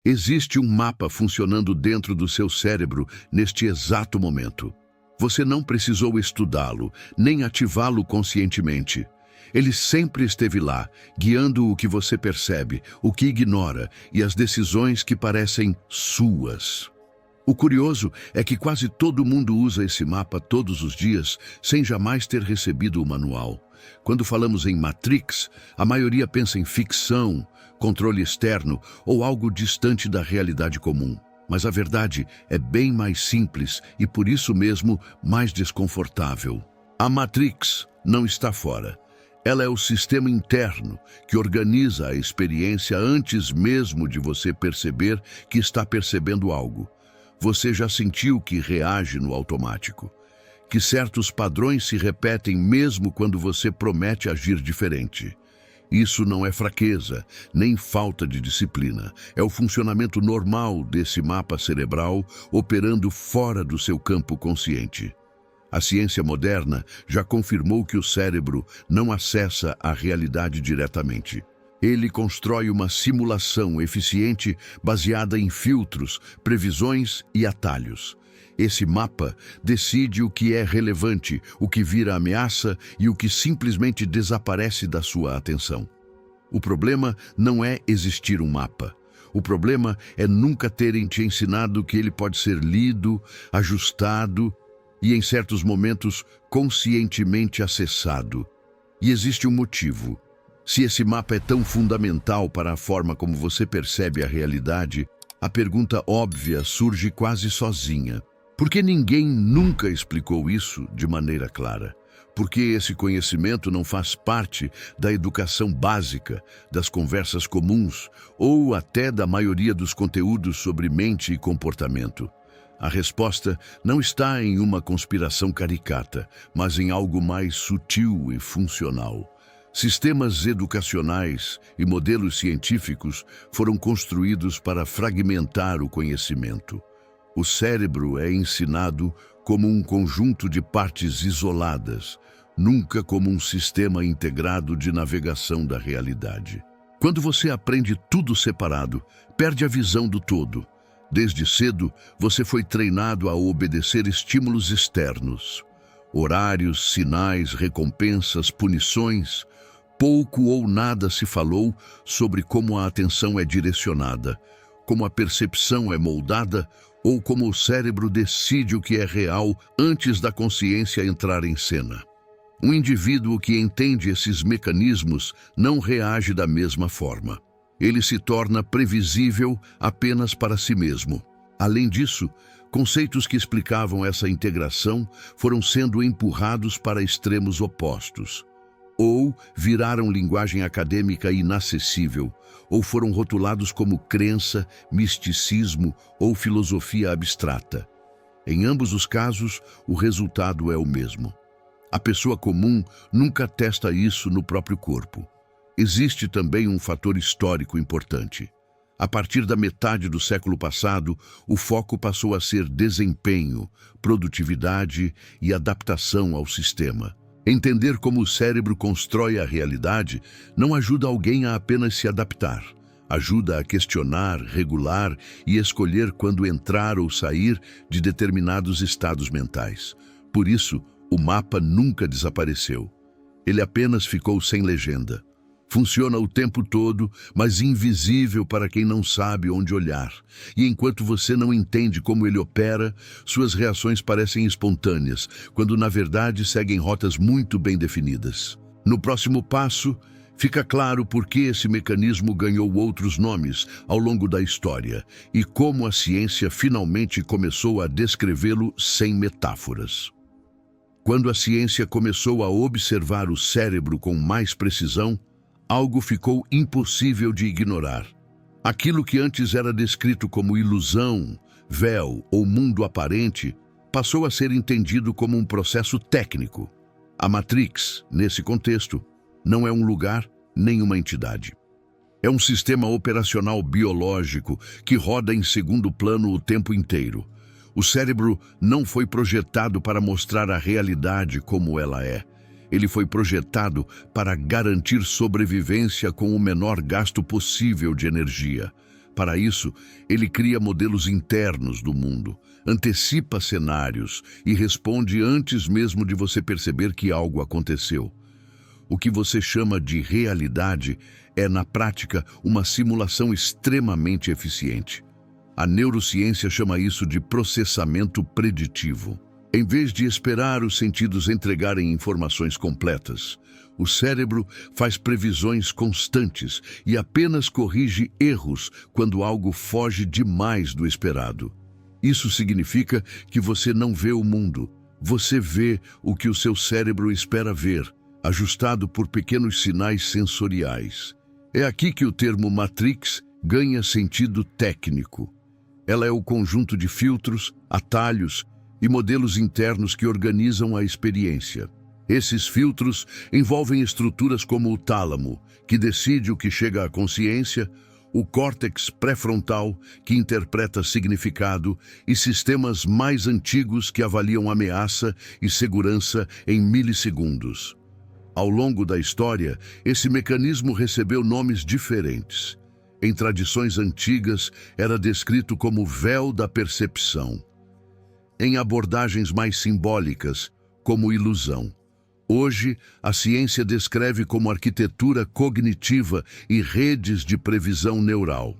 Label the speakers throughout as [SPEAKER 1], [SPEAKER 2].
[SPEAKER 1] Existe um mapa funcionando dentro do seu cérebro neste exato momento. Você não precisou estudá-lo, nem ativá-lo conscientemente. Ele sempre esteve lá, guiando o que você percebe, o que ignora e as decisões que parecem suas. O curioso é que quase todo mundo usa esse mapa todos os dias, sem jamais ter recebido o manual. Quando falamos em Matrix, a maioria pensa em ficção, controle externo ou algo distante da realidade comum. Mas a verdade é bem mais simples e, por isso mesmo, mais desconfortável. A Matrix não está fora. Ela é o sistema interno que organiza a experiência antes mesmo de você perceber que está percebendo algo. Você já sentiu que reage no automático, que certos padrões se repetem mesmo quando você promete agir diferente. Isso não é fraqueza, nem falta de disciplina. É o funcionamento normal desse mapa cerebral operando fora do seu campo consciente. A ciência moderna já confirmou que o cérebro não acessa a realidade diretamente. Ele constrói uma simulação eficiente baseada em filtros, previsões e atalhos. Esse mapa decide o que é relevante, o que vira ameaça e o que simplesmente desaparece da sua atenção. O problema não é existir um mapa. O problema é nunca terem te ensinado que ele pode ser lido, ajustado e, em certos momentos, conscientemente acessado. E existe um motivo. Se esse mapa é tão fundamental para a forma como você percebe a realidade, a pergunta óbvia surge quase sozinha. Por que ninguém nunca explicou isso de maneira clara? Por que esse conhecimento não faz parte da educação básica, das conversas comuns ou até da maioria dos conteúdos sobre mente e comportamento? A resposta não está em uma conspiração caricata, mas em algo mais sutil e funcional. Sistemas educacionais e modelos científicos foram construídos para fragmentar o conhecimento. O cérebro é ensinado como um conjunto de partes isoladas, nunca como um sistema integrado de navegação da realidade. Quando você aprende tudo separado, perde a visão do todo. Desde cedo, você foi treinado a obedecer estímulos externos. Horários, sinais, recompensas, punições. Pouco ou nada se falou sobre como a atenção é direcionada, como a percepção é moldada ou como o cérebro decide o que é real antes da consciência entrar em cena. Um indivíduo que entende esses mecanismos não reage da mesma forma. Ele se torna previsível apenas para si mesmo. Além disso, conceitos que explicavam essa integração foram sendo empurrados para extremos opostos. Ou viraram linguagem acadêmica inacessível, ou foram rotulados como crença, misticismo ou filosofia abstrata. Em ambos os casos, o resultado é o mesmo. A pessoa comum nunca testa isso no próprio corpo. Existe também um fator histórico importante. A partir da metade do século passado, o foco passou a ser desempenho, produtividade e adaptação ao sistema. Entender como o cérebro constrói a realidade não ajuda alguém a apenas se adaptar. Ajuda a questionar, regular e escolher quando entrar ou sair de determinados estados mentais. Por isso, o mapa nunca desapareceu. Ele apenas ficou sem legenda. Funciona o tempo todo, mas invisível para quem não sabe onde olhar. E enquanto você não entende como ele opera, suas reações parecem espontâneas, quando na verdade seguem rotas muito bem definidas. No próximo passo, fica claro por que esse mecanismo ganhou outros nomes ao longo da história e como a ciência finalmente começou a descrevê-lo sem metáforas. Quando a ciência começou a observar o cérebro com mais precisão, algo ficou impossível de ignorar. Aquilo que antes era descrito como ilusão, véu ou mundo aparente, passou a ser entendido como um processo técnico. A Matrix, nesse contexto, não é um lugar nem uma entidade. É um sistema operacional biológico que roda em segundo plano o tempo inteiro. O cérebro não foi projetado para mostrar a realidade como ela é. Ele foi projetado para garantir sobrevivência com o menor gasto possível de energia, Para isso, ele cria modelos internos do mundo, antecipa cenários e responde antes mesmo de você perceber que algo aconteceu. O que você chama de realidade é, na prática, uma simulação extremamente eficiente. A neurociência chama isso de processamento preditivo. Em vez de esperar os sentidos entregarem informações completas, o cérebro faz previsões constantes e apenas corrige erros quando algo foge demais do esperado. Isso significa que você não vê o mundo, você vê o que o seu cérebro espera ver, ajustado por pequenos sinais sensoriais. É aqui que o termo Matrix ganha sentido técnico. Ela é o conjunto de filtros, atalhos e modelos internos que organizam a experiência. Esses filtros envolvem estruturas como o tálamo, que decide o que chega à consciência, o córtex pré-frontal, que interpreta significado, e sistemas mais antigos que avaliam ameaça e segurança em milissegundos. Ao longo da história, esse mecanismo recebeu nomes diferentes. Em tradições antigas, era descrito como véu da percepção. Em abordagens mais simbólicas, como ilusão. Hoje, a ciência descreve como arquitetura cognitiva e redes de previsão neural.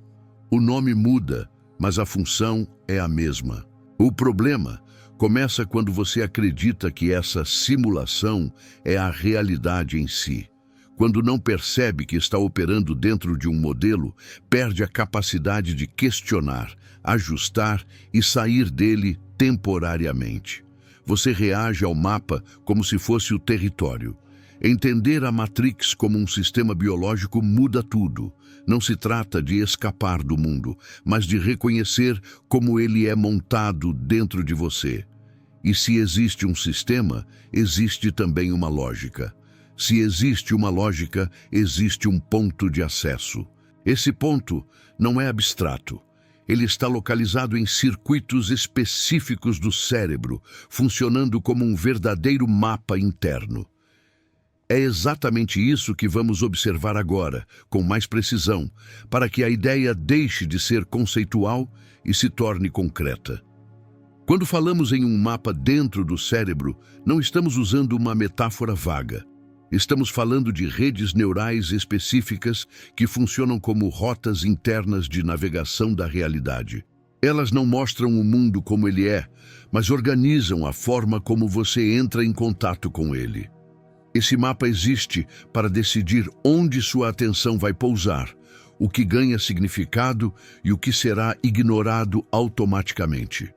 [SPEAKER 1] O nome muda, mas a função é a mesma. O problema começa quando você acredita que essa simulação é a realidade em si. Quando não percebe que está operando dentro de um modelo, perde a capacidade de questionar, ajustar e sair dele temporariamente. Você reage ao mapa como se fosse o território. Entender a Matrix como um sistema biológico muda tudo. Não se trata de escapar do mundo, mas de reconhecer como ele é montado dentro de você. E se existe um sistema, existe também uma lógica. Se existe uma lógica, existe um ponto de acesso. Esse ponto não é abstrato. Ele está localizado em circuitos específicos do cérebro, funcionando como um verdadeiro mapa interno. É exatamente isso que vamos observar agora, com mais precisão, para que a ideia deixe de ser conceitual e se torne concreta. Quando falamos em um mapa dentro do cérebro, não estamos usando uma metáfora vaga. Estamos falando de redes neurais específicas que funcionam como rotas internas de navegação da realidade. Elas não mostram o mundo como ele é, mas organizam a forma como você entra em contato com ele. Esse mapa existe para decidir onde sua atenção vai pousar, o que ganha significado e o que será ignorado automaticamente.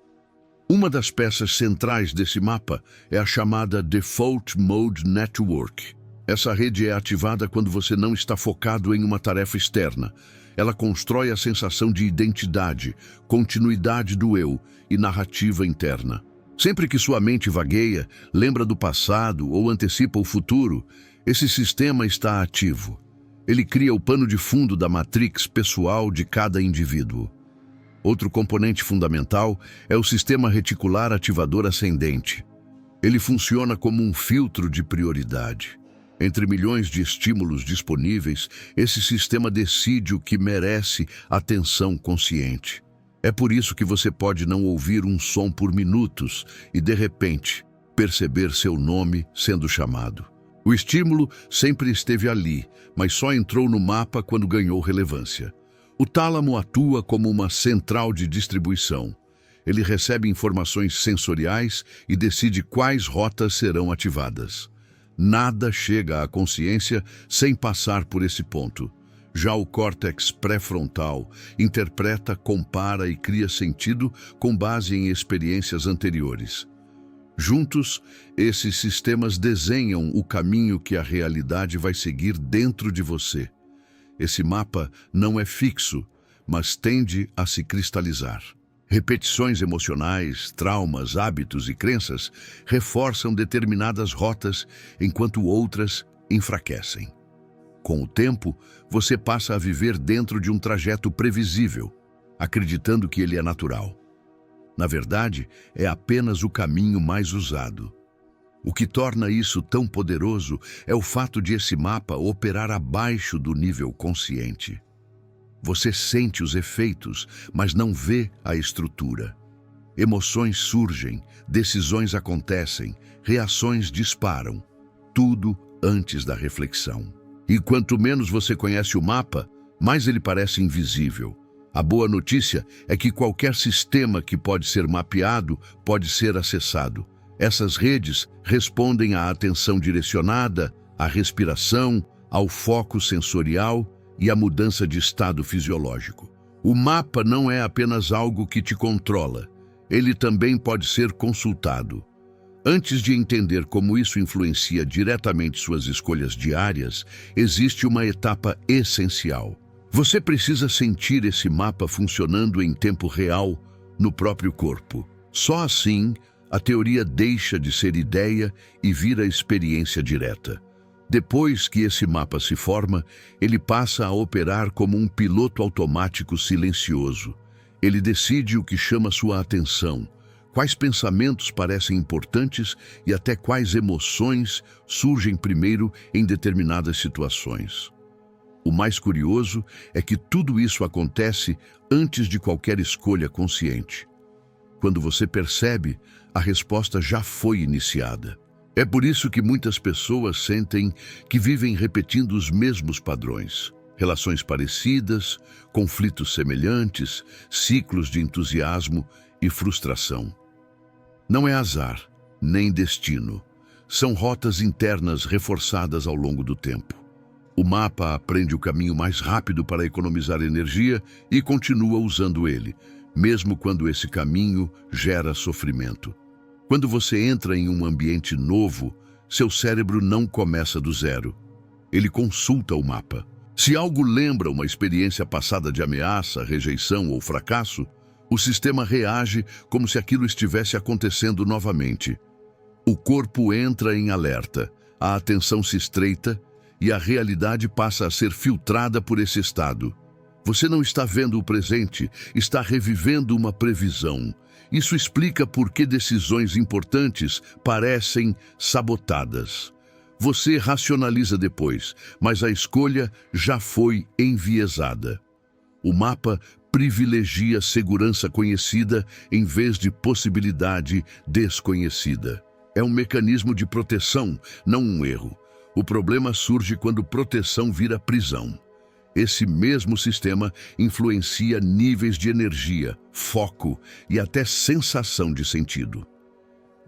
[SPEAKER 1] Uma das peças centrais desse mapa é a chamada Default Mode Network. Essa rede é ativada quando você não está focado em uma tarefa externa. Ela constrói a sensação de identidade, continuidade do eu e narrativa interna. Sempre que sua mente vagueia, lembra do passado ou antecipa o futuro, esse sistema está ativo. Ele cria o pano de fundo da matrix pessoal de cada indivíduo. Outro componente fundamental é o sistema reticular ativador ascendente. Ele funciona como um filtro de prioridade. Entre milhões de estímulos disponíveis, esse sistema decide o que merece atenção consciente. É por isso que você pode não ouvir um som por minutos e, de repente, perceber seu nome sendo chamado. O estímulo sempre esteve ali, mas só entrou no mapa quando ganhou relevância. O tálamo atua como uma central de distribuição. Ele recebe informações sensoriais e decide quais rotas serão ativadas. Nada chega à consciência sem passar por esse ponto. Já o córtex pré-frontal interpreta, compara e cria sentido com base em experiências anteriores. Juntos, esses sistemas desenham o caminho que a realidade vai seguir dentro de você. Esse mapa não é fixo, mas tende a se cristalizar. Repetições emocionais, traumas, hábitos e crenças reforçam determinadas rotas, enquanto outras enfraquecem. Com o tempo, você passa a viver dentro de um trajeto previsível, acreditando que ele é natural. Na verdade, é apenas o caminho mais usado. O que torna isso tão poderoso é o fato de esse mapa operar abaixo do nível consciente. Você sente os efeitos, mas não vê a estrutura. Emoções surgem, decisões acontecem, reações disparam. Tudo antes da reflexão. E quanto menos você conhece o mapa, mais ele parece invisível. A boa notícia é que qualquer sistema que pode ser mapeado pode ser acessado. Essas redes respondem à atenção direcionada, à respiração, ao foco sensorial e à mudança de estado fisiológico. O mapa não é apenas algo que te controla, ele também pode ser consultado. Antes de entender como isso influencia diretamente suas escolhas diárias, existe uma etapa essencial. Você precisa sentir esse mapa funcionando em tempo real no próprio corpo. Só assim, a teoria deixa de ser ideia e vira experiência direta. Depois que esse mapa se forma, ele passa a operar como um piloto automático silencioso. Ele decide o que chama sua atenção, quais pensamentos parecem importantes e até quais emoções surgem primeiro em determinadas situações. O mais curioso é que tudo isso acontece antes de qualquer escolha consciente. Quando você percebe, a resposta já foi iniciada. É por isso que muitas pessoas sentem que vivem repetindo os mesmos padrões. Relações parecidas, conflitos semelhantes, ciclos de entusiasmo e frustração. Não é azar, nem destino. São rotas internas reforçadas ao longo do tempo. O mapa aprende o caminho mais rápido para economizar energia e continua usando ele, mesmo quando esse caminho gera sofrimento. Quando você entra em um ambiente novo, seu cérebro não começa do zero. Ele consulta o mapa. Se algo lembra uma experiência passada de ameaça, rejeição ou fracasso, o sistema reage como se aquilo estivesse acontecendo novamente. O corpo entra em alerta, a atenção se estreita e a realidade passa a ser filtrada por esse estado. Você não está vendo o presente, está revivendo uma previsão. Isso explica por que decisões importantes parecem sabotadas. Você racionaliza depois, mas a escolha já foi enviesada. O mapa privilegia segurança conhecida em vez de possibilidade desconhecida. É um mecanismo de proteção, não um erro. O problema surge quando proteção vira prisão. Esse mesmo sistema influencia níveis de energia, foco e até sensação de sentido.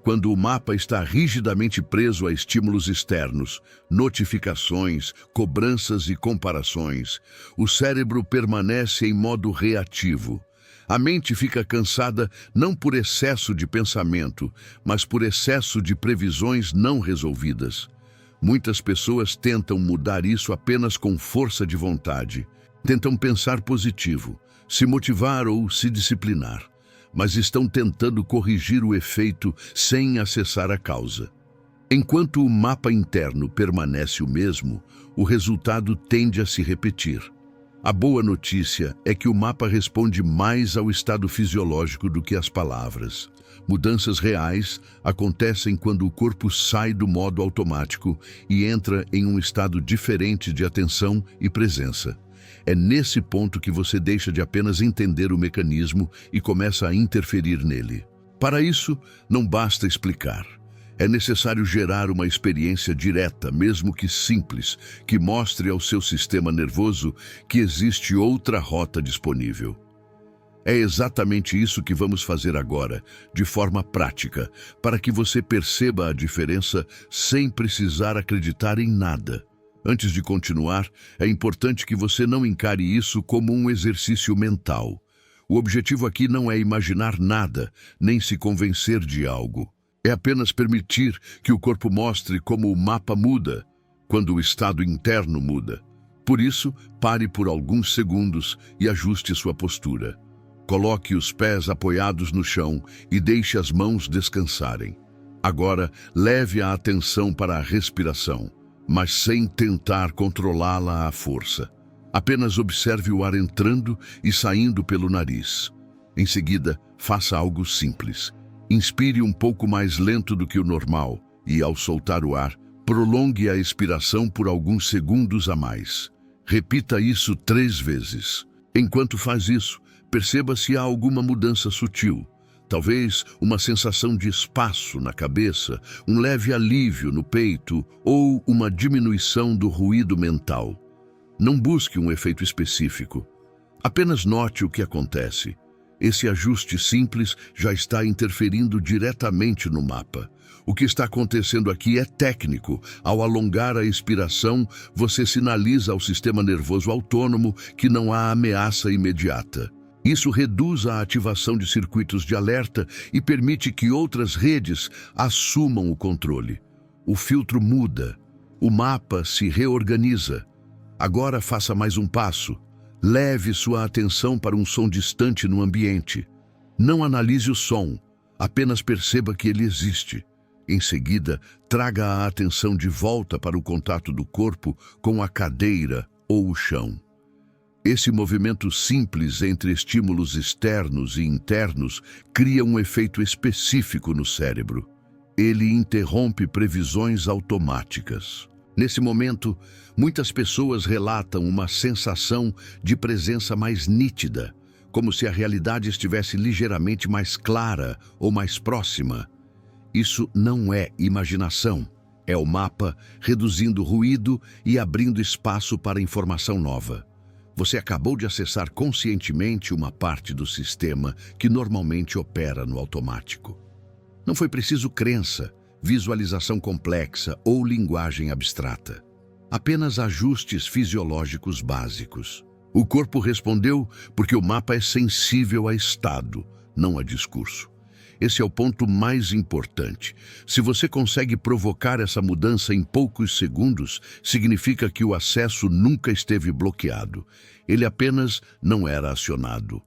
[SPEAKER 1] Quando o mapa está rigidamente preso a estímulos externos, notificações, cobranças e comparações, o cérebro permanece em modo reativo. A mente fica cansada não por excesso de pensamento, mas por excesso de previsões não resolvidas. Muitas pessoas tentam mudar isso apenas com força de vontade. Tentam pensar positivo, se motivar ou se disciplinar, mas estão tentando corrigir o efeito sem acessar a causa. Enquanto o mapa interno permanece o mesmo, o resultado tende a se repetir. A boa notícia é que o mapa responde mais ao estado fisiológico do que às palavras. Mudanças reais acontecem quando o corpo sai do modo automático e entra em um estado diferente de atenção e presença. É nesse ponto que você deixa de apenas entender o mecanismo e começa a interferir nele. Para isso, não basta explicar. É necessário gerar uma experiência direta, mesmo que simples, que mostre ao seu sistema nervoso que existe outra rota disponível. É exatamente isso que vamos fazer agora, de forma prática, para que você perceba a diferença sem precisar acreditar em nada. Antes de continuar, é importante que você não encare isso como um exercício mental. O objetivo aqui não é imaginar nada, nem se convencer de algo. É apenas permitir que o corpo mostre como o mapa muda, quando o estado interno muda. Por isso, pare por alguns segundos e ajuste sua postura. Coloque os pés apoiados no chão e deixe as mãos descansarem. Agora, leve a atenção para a respiração, mas sem tentar controlá-la à força. Apenas observe o ar entrando e saindo pelo nariz. Em seguida, faça algo simples. Inspire um pouco mais lento do que o normal e, ao soltar o ar, prolongue a expiração por alguns segundos a mais. Repita isso 3 vezes. Enquanto faz isso, perceba se há alguma mudança sutil. Talvez uma sensação de espaço na cabeça, um leve alívio no peito ou uma diminuição do ruído mental. Não busque um efeito específico. Apenas note o que acontece. Esse ajuste simples já está interferindo diretamente no mapa. O que está acontecendo aqui é técnico. Ao alongar a expiração, você sinaliza ao sistema nervoso autônomo que não há ameaça imediata. Isso reduz a ativação de circuitos de alerta e permite que outras redes assumam o controle. O filtro muda. O mapa se reorganiza. Agora faça mais um passo. Leve sua atenção para um som distante no ambiente. Não analise o som, apenas perceba que ele existe. Em seguida, traga a atenção de volta para o contato do corpo com a cadeira ou o chão. Esse movimento simples entre estímulos externos e internos cria um efeito específico no cérebro. Ele interrompe previsões automáticas. Nesse momento, muitas pessoas relatam uma sensação de presença mais nítida, como se a realidade estivesse ligeiramente mais clara ou mais próxima. Isso não é imaginação, é o mapa reduzindo ruído e abrindo espaço para informação nova. Você acabou de acessar conscientemente uma parte do sistema que normalmente opera no automático. Não foi preciso crença, visualização complexa ou linguagem abstrata. Apenas ajustes fisiológicos básicos. O corpo respondeu porque o mapa é sensível a estado, não a discurso. Esse é o ponto mais importante. Se você consegue provocar essa mudança em poucos segundos, significa que o acesso nunca esteve bloqueado. Ele apenas não era acionado.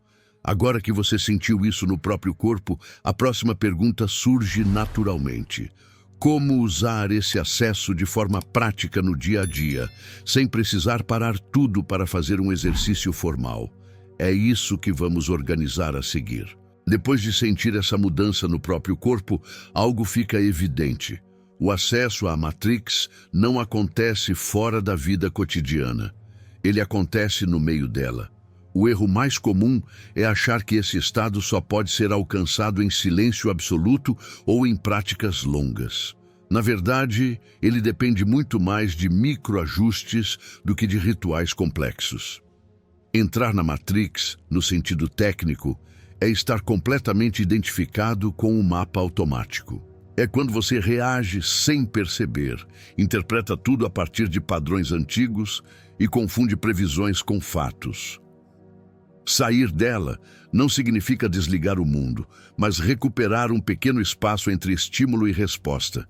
[SPEAKER 1] Agora que você sentiu isso no próprio corpo, a próxima pergunta surge naturalmente. Como usar esse acesso de forma prática no dia a dia, sem precisar parar tudo para fazer um exercício formal? É isso que vamos organizar a seguir. Depois de sentir essa mudança no próprio corpo, algo fica evidente. O acesso à Matrix não acontece fora da vida cotidiana. Ele acontece no meio dela. O erro mais comum é achar que esse estado só pode ser alcançado em silêncio absoluto ou em práticas longas. Na verdade, ele depende muito mais de microajustes do que de rituais complexos. Entrar na Matrix, no sentido técnico, é estar completamente identificado com o mapa automático. É quando você reage sem perceber, interpreta tudo a partir de padrões antigos e confunde previsões com fatos. Sair dela não significa desligar o mundo, mas recuperar um pequeno espaço entre estímulo e resposta.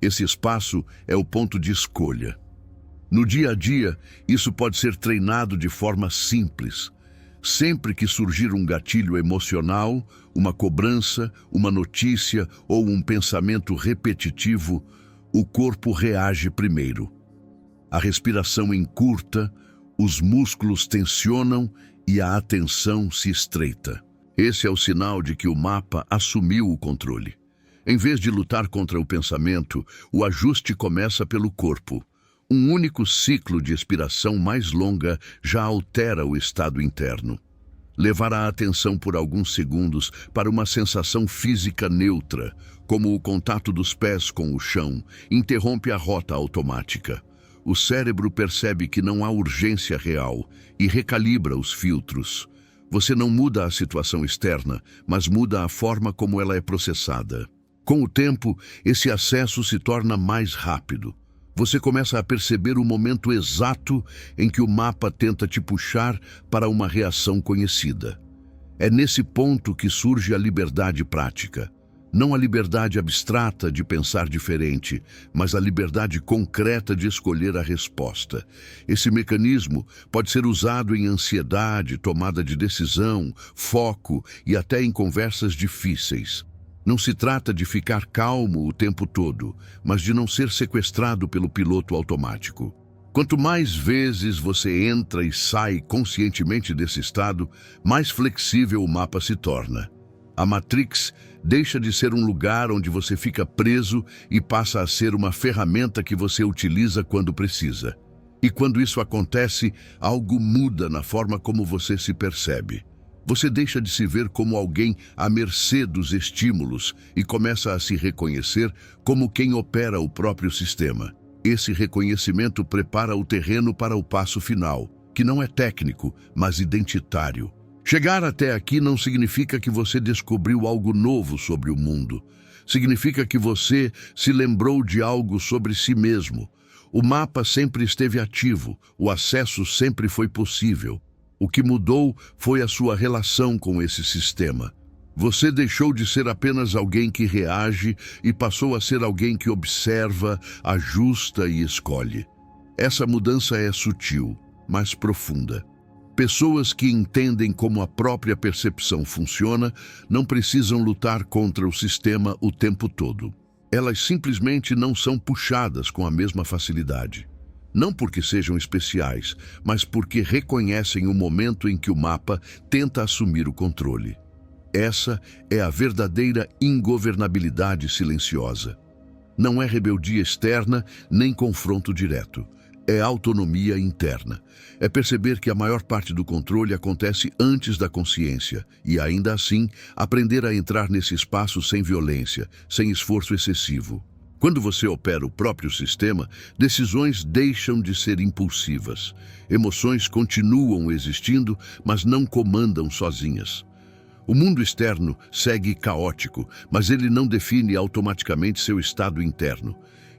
[SPEAKER 1] Esse espaço é o ponto de escolha. No dia a dia, isso pode ser treinado de forma simples. Sempre que surgir um gatilho emocional, uma cobrança, uma notícia ou um pensamento repetitivo, o corpo reage primeiro. A respiração encurta, os músculos tensionam e a atenção se estreita. Esse é o sinal de que o mapa assumiu o controle. Em vez de lutar contra o pensamento, o ajuste começa pelo corpo. Um único ciclo de expiração mais longa já altera o estado interno. Levar a atenção por alguns segundos para uma sensação física neutra, como o contato dos pés com o chão, interrompe a rota automática. O cérebro percebe que não há urgência real e recalibra os filtros. Você não muda a situação externa, mas muda a forma como ela é processada. Com o tempo, esse acesso se torna mais rápido. Você começa a perceber o momento exato em que o mapa tenta te puxar para uma reação conhecida. É nesse ponto que surge a liberdade prática. Não a liberdade abstrata de pensar diferente, mas a liberdade concreta de escolher a resposta. Esse mecanismo pode ser usado em ansiedade, tomada de decisão, foco e até em conversas difíceis. Não se trata de ficar calmo o tempo todo, mas de não ser sequestrado pelo piloto automático. Quanto mais vezes você entra e sai conscientemente desse estado, mais flexível o mapa se torna. A Matrix deixa de ser um lugar onde você fica preso e passa a ser uma ferramenta que você utiliza quando precisa. E quando isso acontece, algo muda na forma como você se percebe. Você deixa de se ver como alguém à mercê dos estímulos e começa a se reconhecer como quem opera o próprio sistema. Esse reconhecimento prepara o terreno para o passo final, que não é técnico, mas identitário. Chegar até aqui não significa que você descobriu algo novo sobre o mundo. Significa que você se lembrou de algo sobre si mesmo. O mapa sempre esteve ativo, o acesso sempre foi possível. O que mudou foi a sua relação com esse sistema. Você deixou de ser apenas alguém que reage e passou a ser alguém que observa, ajusta e escolhe. Essa mudança é sutil, mas profunda. Pessoas que entendem como a própria percepção funciona não precisam lutar contra o sistema o tempo todo. Elas simplesmente não são puxadas com a mesma facilidade. Não porque sejam especiais, mas porque reconhecem o momento em que o mapa tenta assumir o controle. Essa é a verdadeira ingovernabilidade silenciosa. Não é rebeldia externa nem confronto direto. É autonomia interna. É perceber que a maior parte do controle acontece antes da consciência e, ainda assim, aprender a entrar nesse espaço sem violência, sem esforço excessivo. Quando você opera o próprio sistema, decisões deixam de ser impulsivas. Emoções continuam existindo, mas não comandam sozinhas. O mundo externo segue caótico, mas ele não define automaticamente seu estado interno.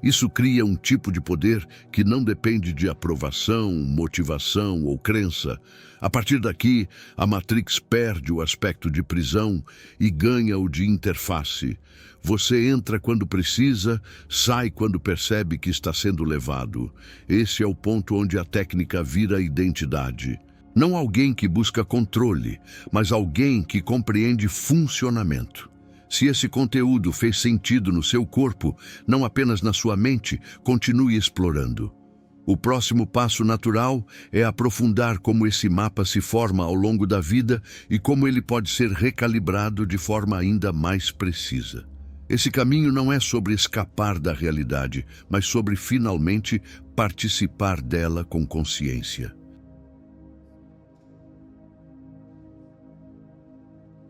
[SPEAKER 1] Isso cria um tipo de poder que não depende de aprovação, motivação ou crença. A partir daqui, a Matrix perde o aspecto de prisão e ganha o de interface. Você entra quando precisa, sai quando percebe que está sendo levado. Esse é o ponto onde a técnica vira identidade. Não alguém que busca controle, mas alguém que compreende funcionamento. Se esse conteúdo fez sentido no seu corpo, não apenas na sua mente, continue explorando. O próximo passo natural é aprofundar como esse mapa se forma ao longo da vida e como ele pode ser recalibrado de forma ainda mais precisa. Esse caminho não é sobre escapar da realidade, mas sobre finalmente participar dela com consciência.